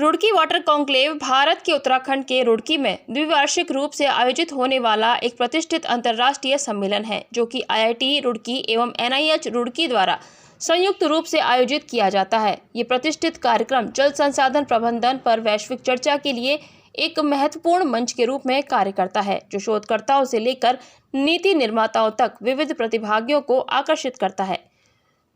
Roorkee water conclave Bharat के उत्तराखंड के रुड़की में द्विवार्षिक रूप से आयोजित होने वाला एक प्रतिष्ठित अंतर्राष्ट्रीय सम्मेलन है, जो कि IIT रुड़की एवं NIH रुड़की द्वारा संयुक्त रूप से आयोजित किया जाता है। ये प्रतिष्ठित कार्यक्रम जल संसाधन प्रबंधन पर वैश्विक चर्चा के लिए एक महत्वपूर्ण मंच के रूप में कार्य करता है, जो शोधकर्ताओं से लेकर नीति निर्माताओं तक विविध प्रतिभागियों को आकर्षित करता है।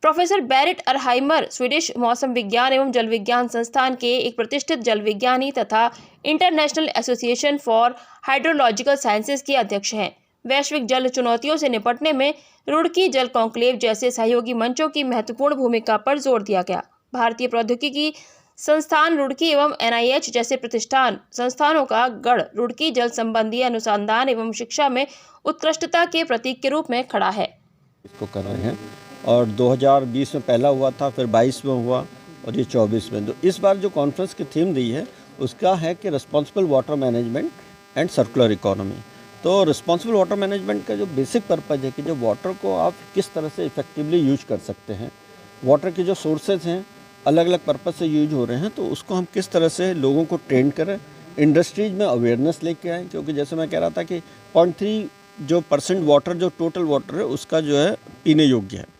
प्रोफेसर बेरिट अरहाइमर स्वीडिश मौसम विज्ञान एवं जल विज्ञान संस्थान के एक प्रतिष्ठित जल विज्ञानी तथा international association for hydrological sciences के अध्यक्ष हैं। वैश्विक जल चुनौतियों से निपटने में रुड़की जल कॉन्क्लेव जैसे सहयोगी मंचों की महत्वपूर्ण भूमिका पर जोर दिया गया। भारतीय प्रौद्योगिकी संस्थान रुड़की एवं NIH जैसे प्रतिष्ठान संस्थानों का गढ़ रुड़की जल संबंधी अनुसंधान एवं शिक्षा में उत्कृष्टता के प्रतीक के रूप में खड़ा है। इसको कर रहे हैं और 2020 में पहला हुआ था, फिर 22 में हुआ और ये 24 में। तो इस बार जो कॉन्फ्रेंस की थीम दी है उसका है कि responsible water management and circular economy. तो रिस्पॉन्सिबल वाटर मैनेजमेंट का जो बेसिक पर्पज़ है कि जो वाटर को आप किस तरह से इफ़ेक्टिवली यूज कर सकते हैं, वाटर के जो सोर्सेज हैं अलग अलग पर्पज़ से यूज हो रहे हैं, तो उसको हम किस तरह से लोगों को ट्रेन करें, इंडस्ट्रीज में अवेयरनेस लेके आएँ। क्योंकि जैसे मैं कह रहा था कि 0.3% वाटर जो टोटल वाटर है उसका जो है पीने योग्य है।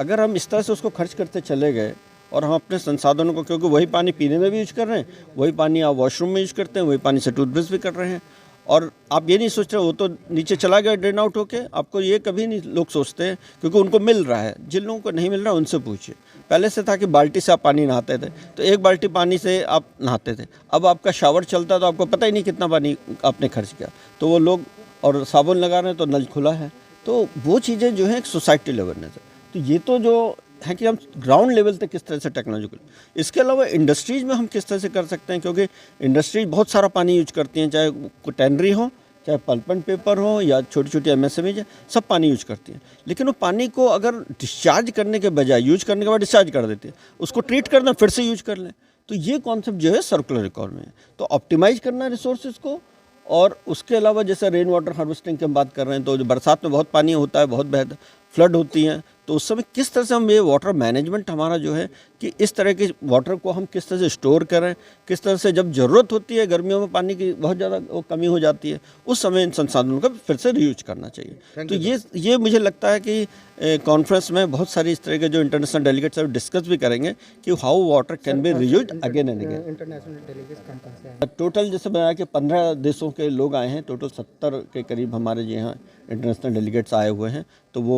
अगर हम इस तरह से उसको खर्च करते चले गए और हम अपने संसाधनों को, क्योंकि वही पानी पीने में भी यूज कर रहे हैं, वही पानी आप वॉशरूम में यूज करते हैं, वही पानी से टूथब्रश भी कर रहे हैं, और आप ये नहीं सोच रहे वो तो नीचे चला गया ड्रेन आउट होके। आपको ये कभी नहीं लोग सोचते हैं, क्योंकि उनको मिल रहा है। जिन लोगों को नहीं मिल रहा उनसे पूछिए। पहले से था कि बाल्टी से आप पानी नहाते थे, तो एक बाल्टी पानी से आप नहाते थे। अब आपका शावर चलता है तो आपको पता ही नहीं कितना पानी आपने खर्च किया। तो वो लोग और साबुन लगा रहे हैं तो नल खुला है। तो वो चीज़ें जो है एक सोसाइटी अवेयरनेस है। तो ये तो जो है कि हम ग्राउंड लेवल तक किस तरह से टेक्नोलॉजी, इसके अलावा इंडस्ट्रीज में हम किस तरह से कर सकते हैं, क्योंकि इंडस्ट्रीज बहुत सारा पानी यूज करती हैं, चाहे टैनरी हो, चाहे पल्प एंड पेपर हो, या छोटी छोटी MSME है, सब पानी यूज करती हैं। लेकिन वो पानी को अगर डिस्चार्ज करने के बजाय यूज करने के बाद डिस्चार्ज कर देती है, उसको ट्रीट करना फिर से यूज कर लें। तो ये कॉन्सेप्ट जो है सर्कुलर इकोनॉमी है। तो ऑप्टिमाइज करना रिसोर्सेज को, और उसके अलावा जैसे रेन वाटर हार्वेस्टिंग की हम बात कर रहे हैं, तो जो बरसात में बहुत पानी होता है, बहुत बेहद फ्लड होती हैं, तो उस समय किस तरह से हम ये वाटर मैनेजमेंट हमारा जो है कि इस तरह के वाटर को हम किस तरह से स्टोर करें, किस तरह से जब ज़रूरत होती है, गर्मियों में पानी की बहुत ज़्यादा कमी हो जाती है, उस समय इन संसाधनों का फिर से रीयूज करना चाहिए। तो ये मुझे लगता है कि कॉन्फ्रेंस में बहुत सारी इस तरह के जो इंटरनेशनल डेलीगेट्स हैं डिस्कस भी करेंगे कि how water can be reuse again and again. International delegates कहाँ से? टोटल जैसे बताया कि 15 देशों के लोग आए हैं, टोटल 70 के करीब हमारे यहाँ इंटरनेशनल डेलीगेट्स आए हुए हैं। तो वो